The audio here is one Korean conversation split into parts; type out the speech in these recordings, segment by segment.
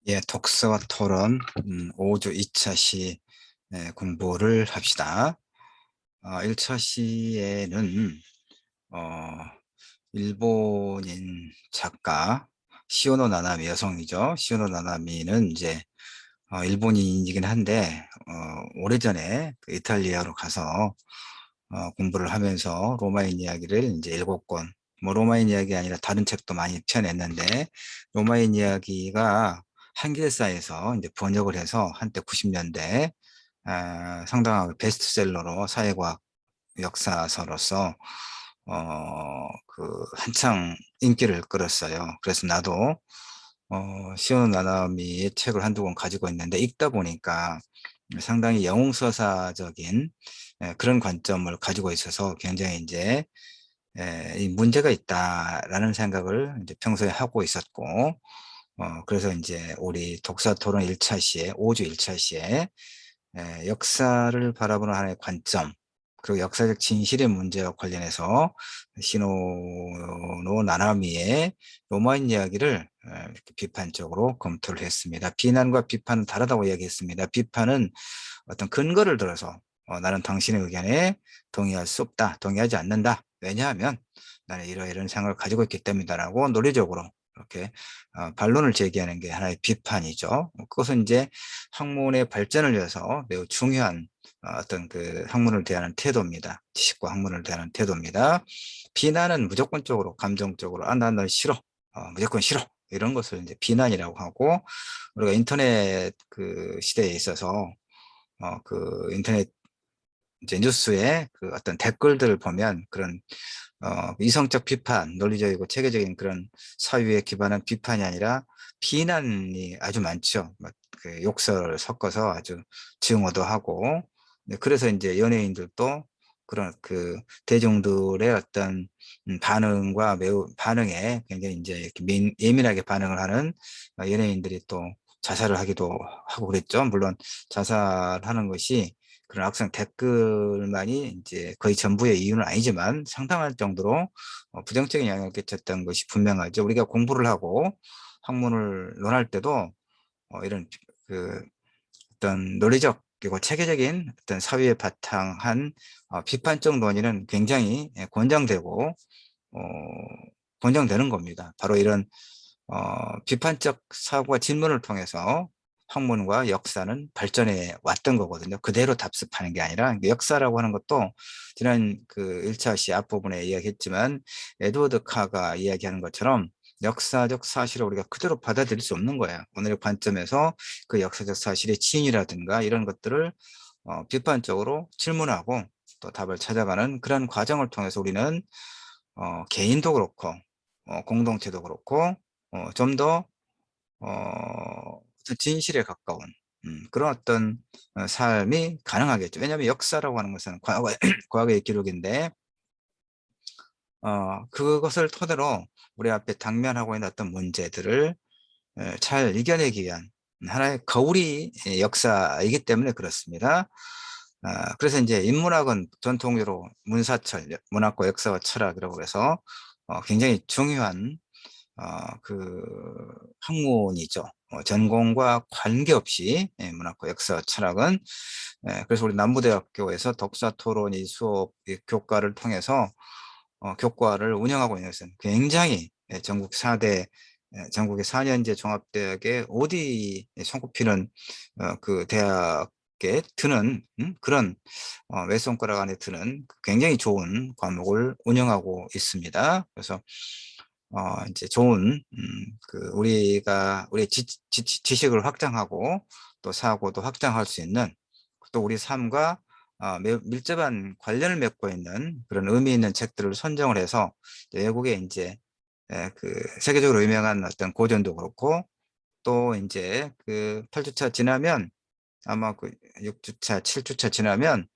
예, 독서와 토론 5주 2차 시 공부를 합시다. 1차 시에는 어, 일본인 작가 시오노 나나미 여성이죠. 시오노 나나미는 이제 일본인이긴 한데 오래전에 그 이탈리아로 가서 공부를 하면서 로마인 이야기를 이제 7권, 뭐 로마인 이야기 아니라 다른 책도 많이 펴냈는데 로마인 이야기가 한길사에서 이제 번역을 해서 한때 90년대 상당한 베스트셀러로 사회과학 역사서로서 한창 인기를 끌었어요. 그래서 나도 시오노 나나미의 책을 한두 권 가지고 있는데 읽다 보니까 상당히 영웅서사적인 그런 관점을 가지고 있어서 굉장히 이제 이 문제가 있다라는 생각을 이제 평소에 하고 있었고, 그래서 이제 우리 독서 토론 1차 시에, 5주 1차 시에 역사를 바라보는 하나의 관점, 그리고 역사적 진실의 문제와 관련해서 시노노 나나미의 로마인 이야기를 이렇게 비판적으로 검토를 했습니다. 비난과 비판은 다르다고 이야기했습니다. 비판은 어떤 근거를 들어서 나는 당신의 의견에 동의할 수 없다, 동의하지 않는다. 왜냐하면 나는 이러이런 생각을 가지고 있기 때문이다라고 논리적으로 이렇게 반론을 제기하는 게 하나의 비판이죠. 그것은 이제 학문의 발전을 위해서 매우 중요한 어떤 그 학문을 대하는 태도입니다. 지식과 학문을 대하는 태도입니다. 비난은 무조건적으로 감정적으로 나는 싫어, 무조건 싫어 이런 것을 이제 비난이라고 하고, 우리가 인터넷 그 시대에 있어서 그 인터넷 이제 뉴스에 그 어떤 댓글들을 보면 그런 이성적 비판, 논리적이고 체계적인 그런 사유에 기반한 비판이 아니라 비난이 아주 많죠. 막그 욕설을 섞어서 아주 증오도 하고. 네, 그래서 이제 연예인들도 그런 그 대중들의 어떤 반응과 매우 반응에 굉장히 이제 이렇게 예민하게 반응을 하는 연예인들이 또 자살을 하기도 하고 그랬죠. 물론 자살하는 것이 그런 악성 댓글만이 이제 거의 전부의 이유는 아니지만 상당할 정도로 부정적인 영향을 끼쳤던 것이 분명하죠. 우리가 공부를 하고 학문을 논할 때도 이런 그 어떤 논리적 그리고 체계적인 어떤 사유에 바탕한 비판적 논의는 굉장히 권장되고 어, 권장되는 겁니다. 바로 이런 비판적 사고와 질문을 통해서 학문과 역사는 발전해 왔던 거거든요. 그대로 답습하는 게 아니라 역사라고 하는 것도 지난 그 1차 시 앞부분에 이야기했지만 에드워드 카가 이야기하는 것처럼 역사적 사실을 우리가 그대로 받아들일 수 없는 거예요. 오늘의 관점에서 그 역사적 사실의 진위라든가 이런 것들을 비판적으로 질문하고 또 답을 찾아가는 그런 과정을 통해서 우리는 개인도 그렇고 공동체도 그렇고 좀 더 진실에 가까운 그런 어떤 삶이 가능하겠죠. 왜냐하면 역사라고 하는 것은 과거, 과거의 기록인데 그것을 토대로 우리 앞에 당면하고 있는 어떤 문제들을 잘 이겨내기 위한 하나의 거울이 역사이기 때문에 그렇습니다. 그래서 이제 인문학은 전통적으로 문사철, 문학과 역사와 철학이라고 해서 굉장히 중요한 그 학문이죠. 전공과 관계없이 문학과 역사 철학은 그래서 우리 남부대학교에서 독서 토론이 수업 교과를 통해서 교과를 운영하고 있는 것은 굉장히 전국 4대 전국의 4년제 종합대학에 어디 손꼽히는 그 대학에 드는 그런 외손가락 안에 드는 굉장히 좋은 과목을 운영하고 있습니다. 그래서 이제 좋은 그 우리의 지식을 확장하고 또 사고도 확장할 수 있는 또 우리 삶과 매우 밀접한 관련을 맺고 있는 그런 의미 있는 책들을 선정을 해서 외국에 이제 그 세계적으로 유명한 어떤 고전도 그렇고 또 이제 그 8주차 지나면 아마 그 6주차, 7주차 지나면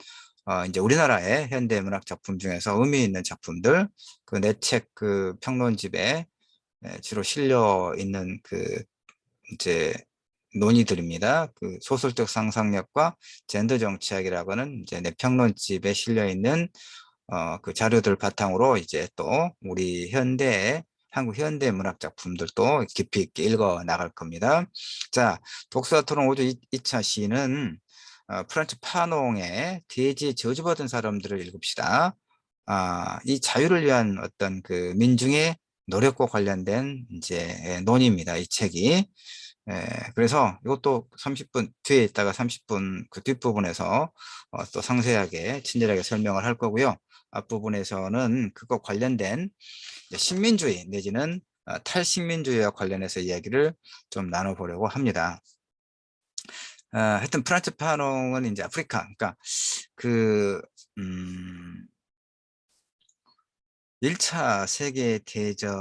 이제 우리나라의 현대 문학 작품 중에서 의미 있는 작품들 그 내 책 그 평론집에 주로 실려 있는 그 이제 논의들입니다. 그 소설적 상상력과 젠더 정치학이라고 하는 이제 내 평론집에 실려 있는 그 자료들 바탕으로 이제 또 우리 현대의 한국 현대 문학 작품들도 깊이 있게 읽어 나갈 겁니다. 자, 독서 토론 5주 2차 시는 프란츠 파농의 대지에 저주받은 사람들을 읽읍시다. 이 자유를 위한 어떤 그 민중의 노력과 관련된 이제 논의입니다. 이 책이. 그래서 이것도 30분 뒤에 있다가 30분 그 뒷부분에서 또 상세하게 친절하게 설명을 할 거고요. 앞부분에서는 그거 관련된 식민주의 내지는 탈식민주의와 관련해서 이야기를 좀 나눠보려고 합니다. 하여튼 프란츠 파농은 이제 아프리카, 그러니까 그 1차 세계대전이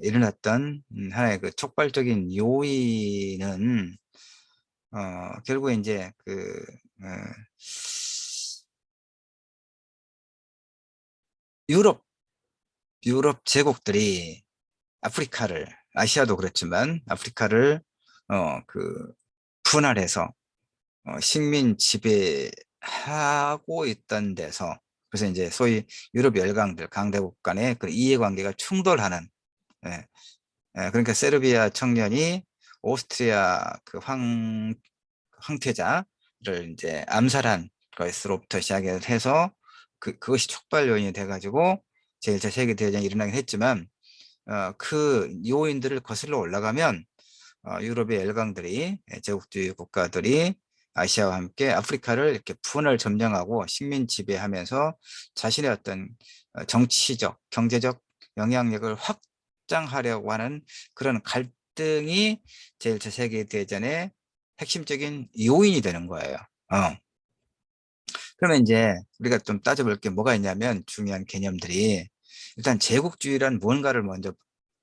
일어났던 하나의 그 촉발적인 요인은 결국에 이제 유럽 제국들이 아프리카를, 아시아도 그렇지만 아프리카를 그 분할해서 식민 지배하고 있던 데서, 그래서 이제 소위 유럽 열강들, 강대국 간의 그 이해관계가 충돌하는, 예, 그러니까 세르비아 청년이 오스트리아 그 황태자를 이제 암살한 것으로부터 시작해서 그것이 촉발 요인이 돼가지고 제1차 세계대전이 일어나긴 했지만, 그 요인들을 거슬러 올라가면 유럽의 열강들이, 제국주의 국가들이 아시아와 함께 아프리카를 이렇게 분할 점령하고 식민 지배하면서 자신의 어떤 정치적, 경제적 영향력을 확장하려고 하는 그런 갈등이 제1차 세계대전의 핵심적인 요인이 되는 거예요. 그러면 이제 우리가 좀 따져볼 게 뭐가 있냐면, 중요한 개념들이, 일단 제국주의란 뭔가를 먼저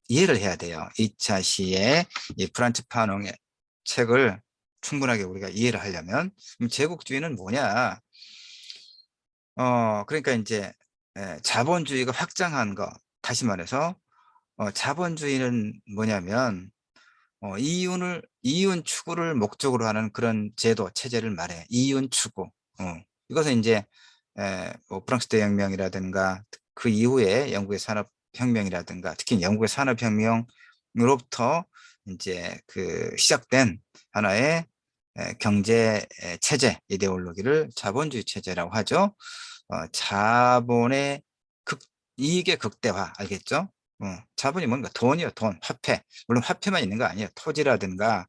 이해를 해야 돼요. 2차 시에 이 프란츠 파농의 책을 충분하게 우리가 이해를 하려면, 그럼 제국주의는 뭐냐? 그러니까 이제 자본주의가 확장한 거, 다시 말해서 자본주의는 뭐냐면 이윤 추구를 목적으로 하는 그런 제도 체제를 말해. 이윤 추구. 이것은 이제 뭐 프랑스 대혁명이라든가 그 이후에 영국의 산업혁명이라든가, 특히 영국의 산업혁명으로부터 이제 그 시작된 하나의 경제 체제 이데올로기를 자본주의 체제라고 하죠. 자본의 이익의 극대화, 알겠죠? 자본이 뭔가 돈이요, 돈, 화폐. 물론 화폐만 있는 거 아니에요. 토지라든가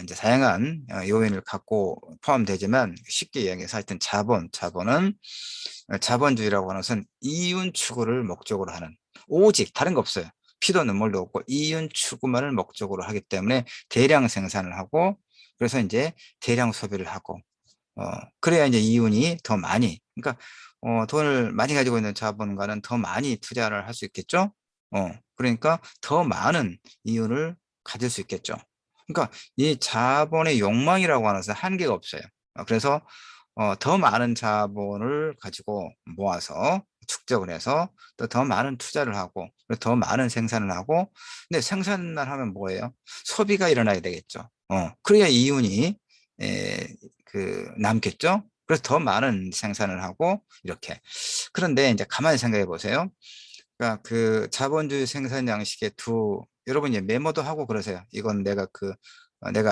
이제 다양한 요인을 갖고 포함되지만, 쉽게 이야기해서 하여튼 자본은 자본주의라고 하는 것은 이윤 추구를 목적으로 하는, 오직 다른 거 없어요. 피도 눈물도 없고 이윤 추구만을 목적으로 하기 때문에 대량 생산을 하고, 그래서 이제 대량 소비를 하고, 그래야 이제 이윤이 더 많이, 그러니까 돈을 많이 가지고 있는 자본가는 더 많이 투자를 할 수 있겠죠. 그러니까 더 많은 이윤을 가질 수 있겠죠. 그러니까 이 자본의 욕망이라고 하는 것은 한계가 없어요. 그래서 더 많은 자본을 가지고 모아서 축적을 해서 또 더 많은 투자를 하고, 더 많은 생산을 하고, 근데 생산을 하면 뭐예요? 소비가 일어나야 되겠죠. 그래야 이윤이 남겠죠. 그래서 더 많은 생산을 하고 이렇게. 그런데 이제 가만히 생각해 보세요. 그러니까 그 자본주의 생산 양식의 여러분 이제 메모도 하고 그러세요. 이건 내가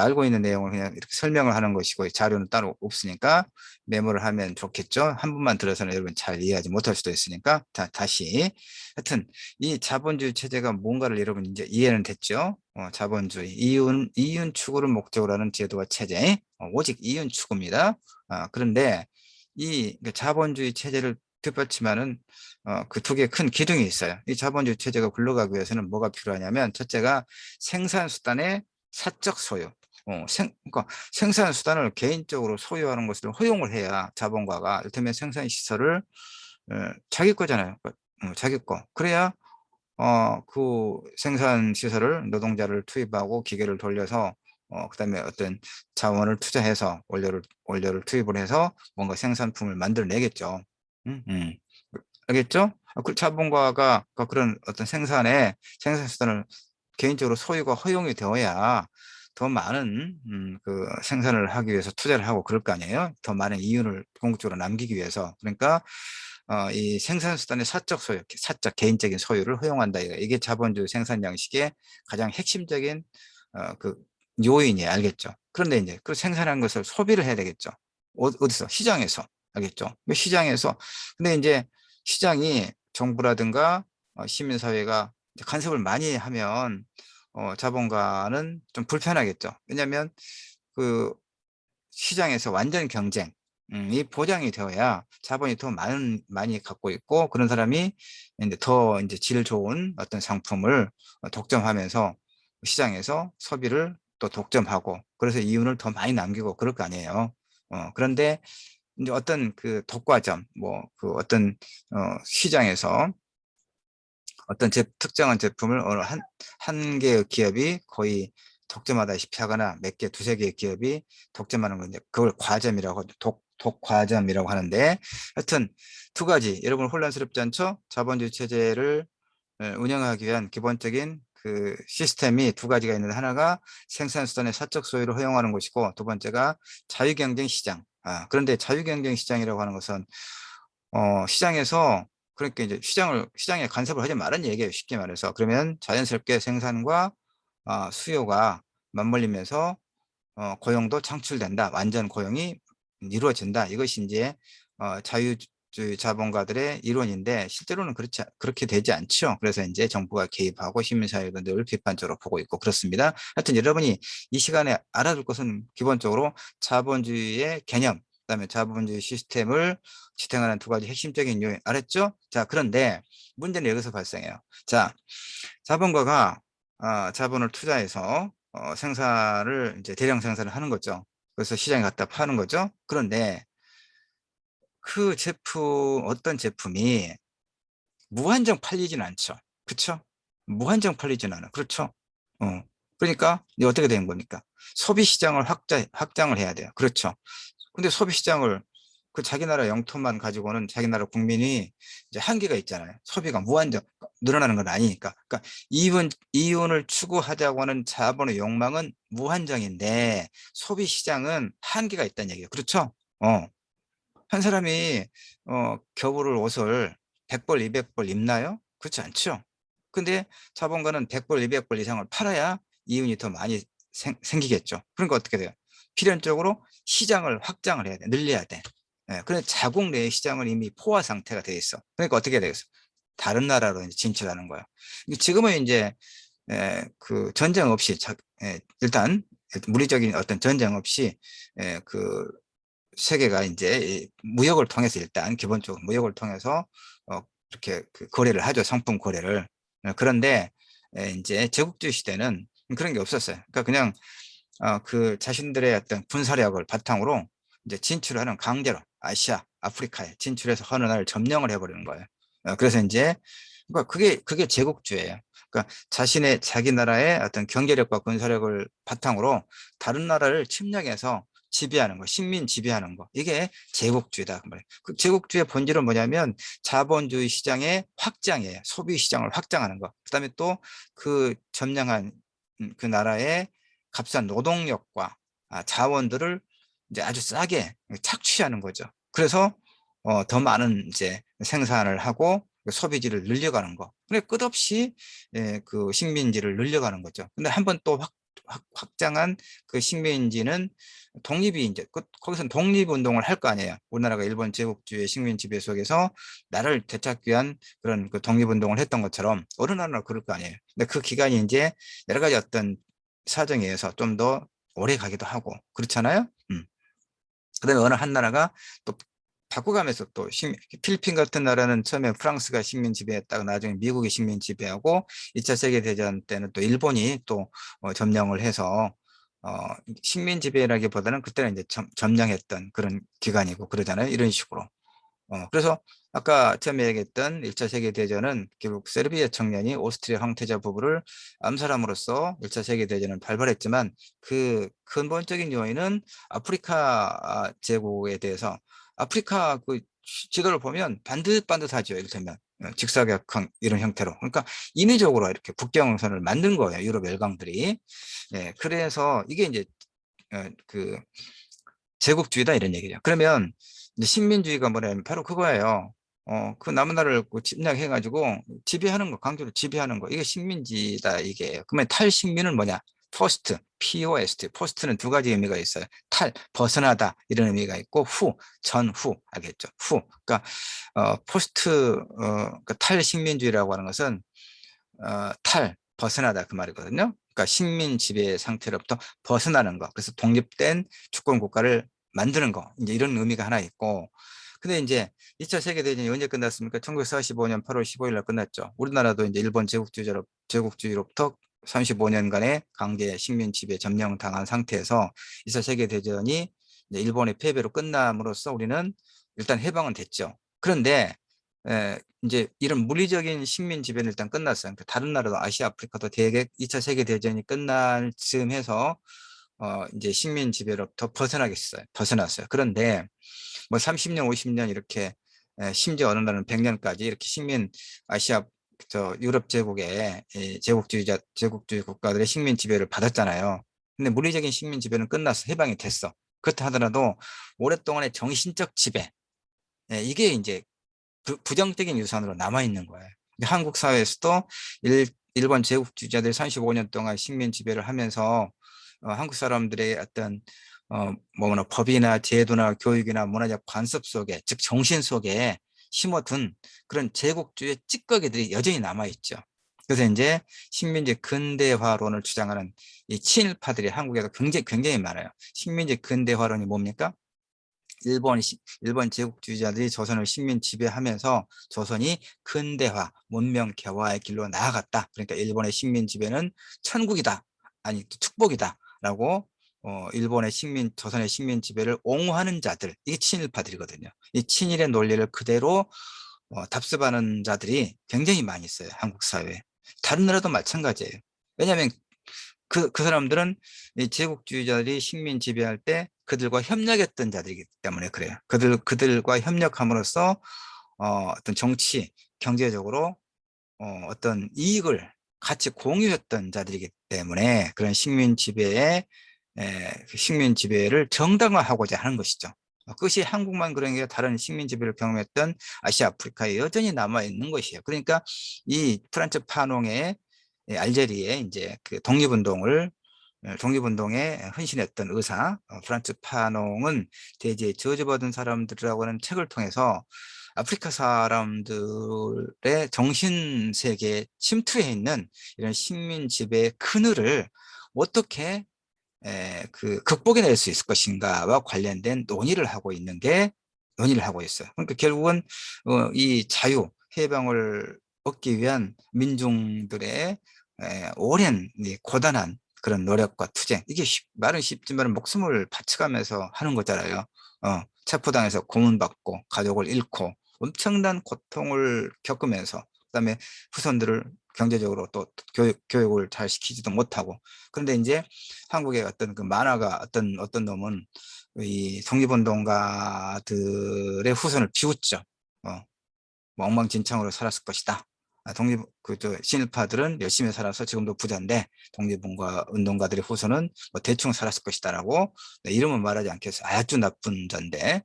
알고 있는 내용을 그냥 이렇게 설명을 하는 것이고, 자료는 따로 없으니까 메모를 하면 좋겠죠. 한 번만 들어서는 여러분 잘 이해하지 못할 수도 있으니까. 다시. 하여튼 이 자본주의 체제가 뭔가를 여러분 이제 이해는 됐죠. 자본주의, 이윤 추구를 목적으로 하는 제도와 체제, 오직 이윤 추구입니다. 그런데 그러니까 자본주의 체제를 뒷받침하는 그 두 개의 큰 기둥이 있어요. 이 자본주의 체제가 굴러가기 위해서는 뭐가 필요하냐면, 첫째가 생산수단의 사적 소유. 그러니까 생산수단을 개인적으로 소유하는 것을 허용을 해야 자본가가, 이를테면 생산시설을 자기 거잖아요. 자기 거. 그래야 그 생산시설을, 노동자를 투입하고 기계를 돌려서 그다음에 어떤 자원을 투자해서 원료를 투입을 해서 뭔가 생산품을 만들어내겠죠. 음, 음. 알겠죠? 그 자본가가 그런 어떤 생산수단을 개인적으로 소유가 허용이 되어야 더 많은 그 생산을 하기 위해서 투자를 하고 그럴 거 아니에요? 더 많은 이윤을 궁극적으로 남기기 위해서. 그러니까 이 생산수단의 사적 소유, 사적 개인적인 소유를 허용한다. 이게 자본주의 생산 양식의 가장 핵심적인 그 요인이 알겠죠. 그런데 이제 그 생산한 것을 소비를 해야 되겠죠. 어디서? 시장에서. 알겠죠? 그 시장에서. 근데 이제 시장이 정부라든가 시민사회가 간섭을 많이 하면 자본가는 좀 불편하겠죠. 왜냐하면 그 시장에서 완전 경쟁, 이 보장이 되어야 자본이 더 많이 갖고 있고 그런 사람이 이제 더 이제 질 좋은 어떤 상품을 독점하면서 시장에서 소비를 또 독점하고 그래서 이윤을 더 많이 남기고 그럴 거 아니에요. 그런데 이제 어떤 그 독과점, 뭐 그 어떤 시장에서 어떤 특정한 제품을 한 개의 기업이 거의 독점하다시피 하거나 몇 개, 두세 개의 기업이 독점하는 건데 그걸 과점이라고, 독과점이라고 하는데 하여튼 두 가지, 여러분 혼란스럽지 않죠? 자본주의 체제를 운영하기 위한 기본적인 그 시스템이 두 가지가 있는데 하나가 생산수단의 사적 소유를 허용하는 것이고 두 번째가 자유경쟁 시장. 그런데 자유경쟁 시장이라고 하는 것은 시장에서 그러니까 이제 시장에 간섭을 하지 말은 얘기예요. 쉽게 말해서. 그러면 자연스럽게 생산과 수요가 맞물리면서 고용도 창출된다. 완전 고용이 이루어진다. 이것이 이제 자유주의 자본가들의 이론인데 실제로는 그렇게 되지 않죠. 그래서 이제 정부가 개입하고 시민사회가 늘 비판적으로 보고 있고 그렇습니다. 하여튼 여러분이 이 시간에 알아둘 것은 기본적으로 자본주의의 개념, 그다음에 자본주의 시스템을 지탱하는 두 가지 핵심적인 요인 알았죠? 자, 그런데 문제는 여기서 발생해요. 자, 자본가가 자본을 투자해서 생산을 이제 대량 생산을 하는 거죠. 그래서 시장에 갖다 파는 거죠. 그런데 그 어떤 제품이 무한정 팔리진 않죠. 그렇죠? 무한정 팔리진 않아. 그렇죠? 그러니까 이제 어떻게 되는 겁니까? 소비 시장을 확장을 해야 돼요. 그렇죠? 근데 소비 시장을 그 자기 나라 영토만 가지고는 자기 나라 국민이 이제 한계가 있잖아요. 소비가 무한정 늘어나는 건 아니니까. 그러니까 이윤을 추구하자고 하는 자본의 욕망은 무한정인데 소비 시장은 한계가 있다는 얘기예요. 그렇죠? 한 사람이 겨울을 옷을 100벌, 200벌 입나요? 그렇지 않죠. 근데 자본가는 100벌, 200벌 이상을 팔아야 이윤이 더 많이 생기겠죠. 그러니까 어떻게 돼요? 필연적으로 시장을 확장을 해야 돼. 늘려야 돼. 예, 그런데 자국 내의 시장은 이미 포화 상태가 돼 있어. 그러니까 어떻게 되겠어? 다른 나라로 이제 진출하는 거야. 지금은 이제 그 전쟁 없이 일단 물리적인 어떤 전쟁 없이 그 세계가 이제 무역을 통해서 일단 기본적으로 무역을 통해서 이렇게 그 거래를 하죠. 상품 거래를. 그런데 이제 제국주의 시대는 그런 게 없었어요. 그러니까 그냥 그 자신들의 어떤 군사력을 바탕으로 이제 진출하는 강제로 아시아, 아프리카에 진출해서 어느 날 점령을 해버리는 거예요. 그래서 이제 그러니까 그게 제국주의예요. 그러니까 자기 나라의 어떤 경제력과 군사력을 바탕으로 다른 나라를 침략해서 지배하는 거, 식민 지배하는 거. 이게 제국주의다. 그 제국주의의 본질은 뭐냐면 자본주의 시장의 확장이에요. 소비 시장을 확장하는 거. 그다음에 또 그 점령한 그 나라의 값싼 노동력과 자원들을 이제 아주 싸게 착취하는 거죠. 그래서 더 많은 이제 생산을 하고 소비지를 늘려가는 거. 근데 끝없이 그 식민지를 늘려가는 거죠. 근데 한번 또 확장한 그 식민지는 독립이 이제 거기서 독립운동을 할 거 아니에요. 우리나라가 일본 제국주의 식민 지배 속에서 나라를 되찾기 위한 그런 그 독립운동을 했던 것처럼 어느 나라나 그럴 거 아니에요. 근데 그 기간이 이제 여러 가지 어떤 사정에 의해서 좀 더 오래 가기도 하고 그렇잖아요. 그다음에 어느 한 나라가 또 바꿔가면서 또 필리핀 같은 나라는 처음에 프랑스가 식민 지배했다가 나중에 미국이 식민 지배하고 2차 세계대전 때는 또 일본이 또 점령을 해서 식민 지배라기보다는 그때는 이제 점령했던 그런 기간이고 그러잖아요. 이런 식으로. 그래서 아까 처음에 얘기했던 1차 세계대전은 결국 세르비아 청년이 오스트리아 황태자 부부를 암살함으로써 1차 세계대전을 발발했지만 그 근본적인 요인은 아프리카 제국에 대해서 아프리카 그 지도를 보면 반듯반듯하죠. 이를테면 직사각형 이런 형태로. 그러니까 인위적으로 이렇게 국경선을 만든 거예요. 유럽 열강들이. 그래서 이게 이제 그 제국주의다 이런 얘기죠. 그러면 이제 식민주의가 뭐냐면 바로 그거예요. 그 남은 나라를 침략해가지고 지배하는 거, 강제로 지배하는 거, 이게 식민지다, 이게. 그러면 탈식민은 뭐냐? 포스트, POST. 포스트는 두 가지 의미가 있어요. 벗어나다, 이런 의미가 있고, 전후, 알겠죠? 그러니까, 그러니까 탈식민주의라고 하는 것은, 벗어나다, 그 말이거든요. 그러니까 식민 지배 상태로부터 벗어나는 거. 그래서 독립된 주권 국가를 만드는 거. 이제 이런 의미가 하나 있고, 근데 이제 2차 세계대전이 언제 끝났습니까? 1945년 8월 15일 날 끝났죠. 우리나라도 이제 일본 제국주의로부터 35년간의 강제 식민 지배 점령당한 상태에서 2차 세계대전이 이제 일본의 패배로 끝남으로써 우리는 일단 해방은 됐죠. 그런데 이제 이런 물리적인 식민 지배는 일단 끝났어요. 그러니까 다른 나라도 아시아, 아프리카도 대개 2차 세계대전이 끝날 즈음 해서 이제 식민 지배로부터 벗어났어요. 그런데 뭐 30년, 50년 이렇게 심지어 어느 날은 100년까지 이렇게 아시아 유럽 제국의 제국주의 국가들의 식민 지배를 받았잖아요. 근데 물리적인 식민 지배는 끝났어. 해방이 됐어. 그렇다 하더라도 오랫동안의 정신적 지배, 이게 이제 부정적인 유산으로 남아있는 거예요. 한국 사회에서도 일본 제국주의자들이 35년 동안 식민 지배를 하면서 한국 사람들의 어떤 뭐나 법이나 제도나 교육이나 문화적 관습 속에, 즉 정신 속에 심어둔 그런 제국주의 찌꺼기들이 여전히 남아있죠. 그래서 이제 식민지 근대화론을 주장하는 이 친일파들이 한국에도 굉장히 많아요. 식민지 근대화론이 뭡니까? 일본 제국주의자들이 조선을 식민 지배하면서 조선이 근대화, 문명 개화의 길로 나아갔다. 그러니까 일본의 식민 지배는 천국이다. 아니, 축복이다라고 조선의 식민 지배를 옹호하는 자들, 이게 친일파들이거든요. 이 친일의 논리를 그대로 답습하는 자들이 굉장히 많이 있어요. 한국 사회에. 다른 나라도 마찬가지예요. 왜냐하면 그 사람들은 이 제국주의자들이 식민 지배할 때 그들과 협력했던 자들이기 때문에 그래요. 그들과 협력함으로써 어떤 정치, 경제적으로 어떤 이익을 같이 공유했던 자들이기 때문에 그런 식민 지배를 정당화하고자 하는 것이죠. 그것이 한국만 그런 게 다른 식민 지배를 경험했던 아시아, 아프리카에 여전히 남아 있는 것이에요. 그러니까 이 프란츠 파농의 알제리의 이제 그 독립운동에 헌신했던 의사 프란츠 파농은 대지에 저주받은 사람들이라고 하는 책을 통해서 아프리카 사람들의 정신세계에 침투해 있는 이런 식민 지배의 그늘을 어떻게 극복해낼 수 있을 것인가와 관련된 논의를 하고 있어요. 그러니까 결국은 이 해방을 얻기 위한 민중들의 오랜 고단한 그런 노력과 투쟁, 이게 말은 쉽지만 목숨을 바쳐가면서 하는 거잖아요. 체포당해서 고문받고 가족을 잃고 엄청난 고통을 겪으면서, 그다음에 후손들을 경제적으로 또 교육을 잘 시키지도 못하고. 그런데 이제 한국의 어떤 그 만화가 어떤 놈은 이 독립운동가들의 후손을 비웃죠. 뭐 엉망진창으로 살았을 것이다. 신일파들은 열심히 살아서 지금도 부자인데 독립운동가들의 후손은 뭐 대충 살았을 것이다라고, 이름은 말하지 않겠어요. 아주 나쁜 자인데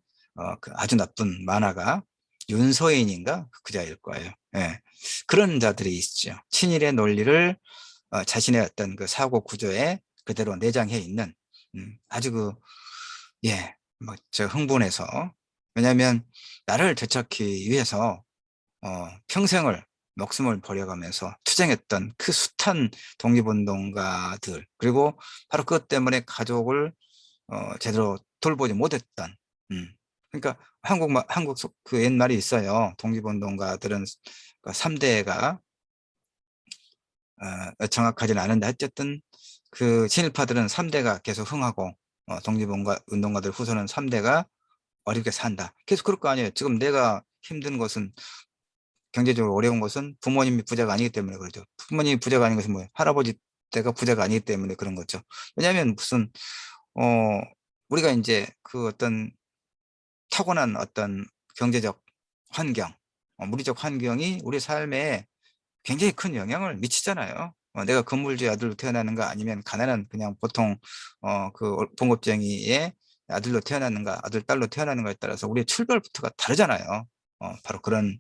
그 아주 나쁜 만화가 윤서인인가 그 자일 거예요. 예. 그런 자들이 있죠. 친일의 논리를 자신의 어떤 그 사고 구조에 그대로 내장해 있는 아주 저 흥분해서, 왜냐하면 나를 되찾기 위해서 평생을 목숨을 버려가면서 투쟁했던 그 숱한 독립운동가들, 그리고 바로 그것 때문에 가족을 제대로 돌보지 못했던, 그러니까 한국 그 옛말이 있어요. 독립운동가들은 3대가 정확하지는 않은데 어쨌든 그 친일파들은 3대가 계속 흥하고 독립운동가들 후손은 3대가 어렵게 산다. 계속 그럴 거 아니에요. 지금 내가 힘든 것은, 경제적으로 어려운 것은 부모님이 부자가 아니기 때문에 그러죠. 부모님이 부자가 아닌 것은 뭐예요? 할아버지 때가 부자가 아니기 때문에 그런 거죠. 왜냐하면 무슨 어 우리가 이제 그 어떤 타고난 어떤 경제적 환경, 물리적 환경이 우리 삶에 굉장히 큰 영향을 미치잖아요. 내가 건물주의 아들로 태어나는가 아니면 가난한 그냥 보통 그 봉급쟁이의 아들로 태어나는가, 아들 딸로 태어나는가에 따라서 우리의 출발부터가 다르잖아요. 바로 그런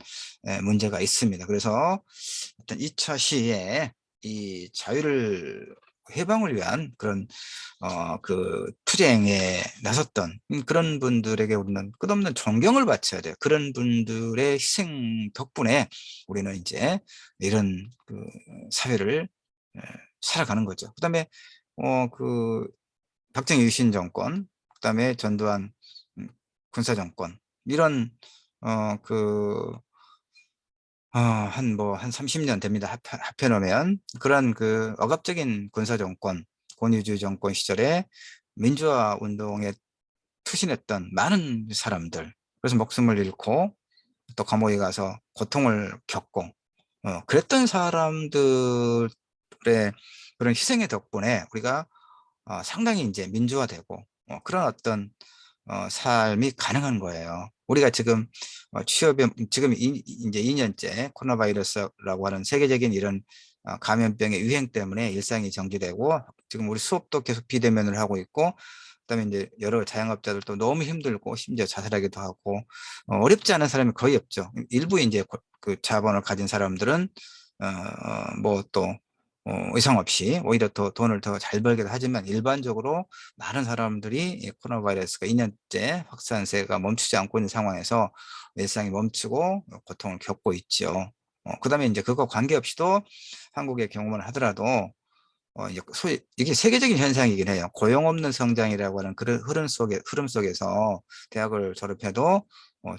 문제가 있습니다. 그래서 어떤 2차 시에 이 자유를 해방을 위한 그런 그 투쟁에 나섰던 그런 분들에게 우리는 끝없는 존경을 바쳐야 돼요. 그런 분들의 희생 덕분에 우리는 이제 이런 그 사회를 살아가는 거죠. 그다음에 그 박정희 유신 정권, 그다음에 전두환 군사 정권, 이런 그 한 30년 됩니다. 합해 놓으면 그런 그 억압적인 군사 정권, 권위주의 정권 시절에 민주화 운동에 투신했던 많은 사람들, 그래서 목숨을 잃고 또 감옥에 가서 고통을 겪고 그랬던 사람들의 그런 희생의 덕분에 우리가 상당히 이제 민주화되고 그런 어떤 삶이 가능한 거예요. 우리가 지금 취업에 지금 이제 2년째 코로나 바이러스라고 하는 세계적인 이런 감염병의 유행 때문에 일상이 정지되고 지금 우리 수업도 계속 비대면을 하고 있고 그다음에 이제 여러 자영업자들도 너무 힘들고 심지어 자살하기도 하고 어렵지 않은 사람이 거의 없죠. 일부 이제 그 자본을 가진 사람들은 뭐또 의상 없이 오히려 더 돈을 더 잘 벌기도 하지만 일반적으로 많은 사람들이 이 코로나 바이러스가 2년째 확산세가 멈추지 않고 있는 상황에서 일상이 멈추고 고통을 겪고 있죠. 그다음에 이제 그거 관계없이도 한국의 경험을 하더라도 이제 소위 이게 세계적인 현상이긴 해요. 고용 없는 성장이라고 하는 그런 흐름 속에서 대학을 졸업해도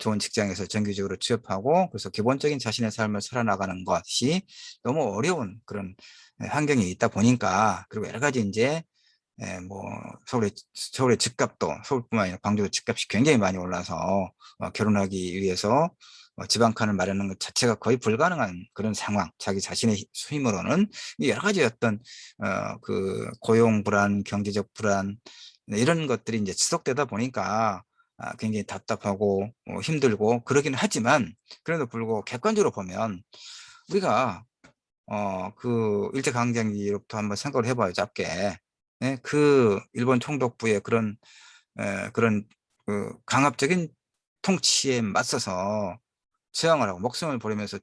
좋은 직장에서 정규직으로 취업하고 그래서 기본적인 자신의 삶을 살아나가는 것이 너무 어려운 그런 환경이 있다 보니까 그리고 여러 가지 이제 뭐 서울의 집값도 서울뿐만 아니라 광주도 집값이 굉장히 많이 올라서 결혼하기 위해서 지방칸을 마련하는 것 자체가 거의 불가능한 그런 상황, 자기 자신의 힘으로는 여러 가지 어떤 그 고용 불안, 경제적 불안 이런 것들이 이제 지속되다 보니까 굉장히 답답하고 힘들고 그러긴 하지만 그래도 불구하고 객관적으로 보면 우리가 그 일제강점기로부터 한번 생각을 해봐요, 짧게. 예, 그 일본 총독부의 그런 그 강압적인 통치에 맞서서 저항을 하고 목숨을 버리면서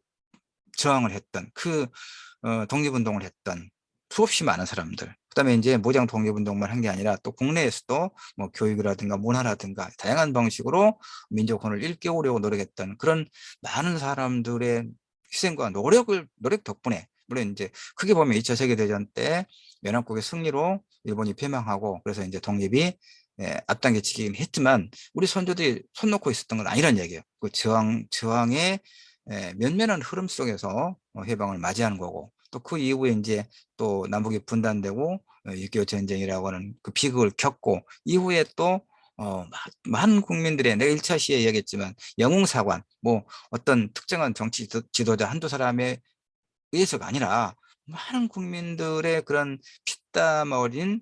저항을 했던 독립운동을 했던 수없이 많은 사람들. 그다음에 이제 무장 독립운동만 한 게 아니라 또 국내에서도 뭐 교육이라든가 문화라든가 다양한 방식으로 민족혼을 일깨우려고 노력했던 그런 많은 사람들의 희생과 노력 덕분에 물론 이제 크게 보면 2차 세계대전 때 연합국의 승리로 일본이 패망하고 그래서 이제 독립이 앞당겨지긴 했지만 우리 선조들이 손 놓고 있었던 건 아니란 얘기예요. 그 저항의 면면한 흐름 속에서 해방을 맞이하는 거고 또 그 이후에 이제 또 남북이 분단되고 6.25 전쟁이라고 하는 그 비극을 겪고 이후에 또 많은 국민들의 내가 1차 시에 이야기했지만 영웅사관 뭐 어떤 특정한 정치 지도자 한두 사람에 의해서가 아니라 많은 국민들의 그런 피땀 어린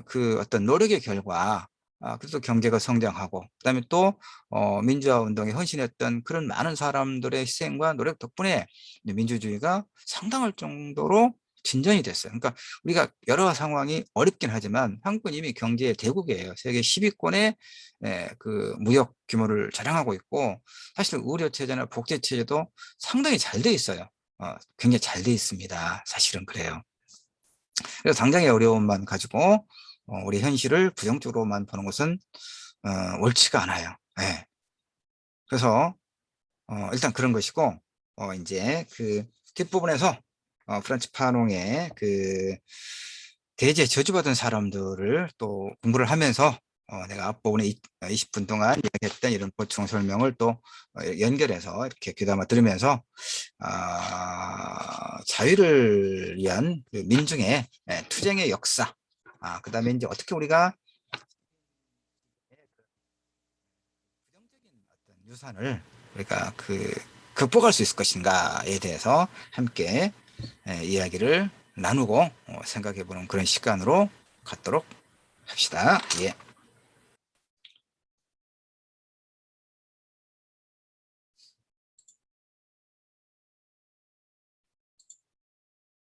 그 어떤 노력의 결과 그래서 경제가 성장하고 그다음에 또 민주화 운동에 헌신했던 그런 많은 사람들의 희생과 노력 덕분에 민주주의가 상당할 정도로 진전이 됐어요. 그러니까 우리가 여러 상황이 어렵긴 하지만 한국은 이미 경제의 대국이에요. 세계 10위권의 그 무역 규모를 자랑하고 있고 사실 의료 체제나 복지 체제도 상당히 잘 돼 있어요. 굉장히 잘 돼 있습니다. 사실은 그래요. 그래서 당장의 어려움만 가지고 우리 현실을 부정적으로만 보는 것은 옳지가 않아요. 네. 그래서 일단 그런 것이고 이제 그 뒷부분에서 프란츠 파농의 그 대제 저주받은 사람들을 또 공부를 하면서 내가 앞부분에 20분 동안 이야기했던 이런 보충 설명을 또 연결해서 이렇게 귀담아 들으면서 자유를 위한 그 민중의 투쟁의 역사, 그다음에 이제 어떻게 우리가 부정적인 어떤 유산을 우리가 그 극복할 수 있을 것인가에 대해서 함께 이야기를 나누고 생각해보는 그런 시간으로 갖도록 합시다. 예.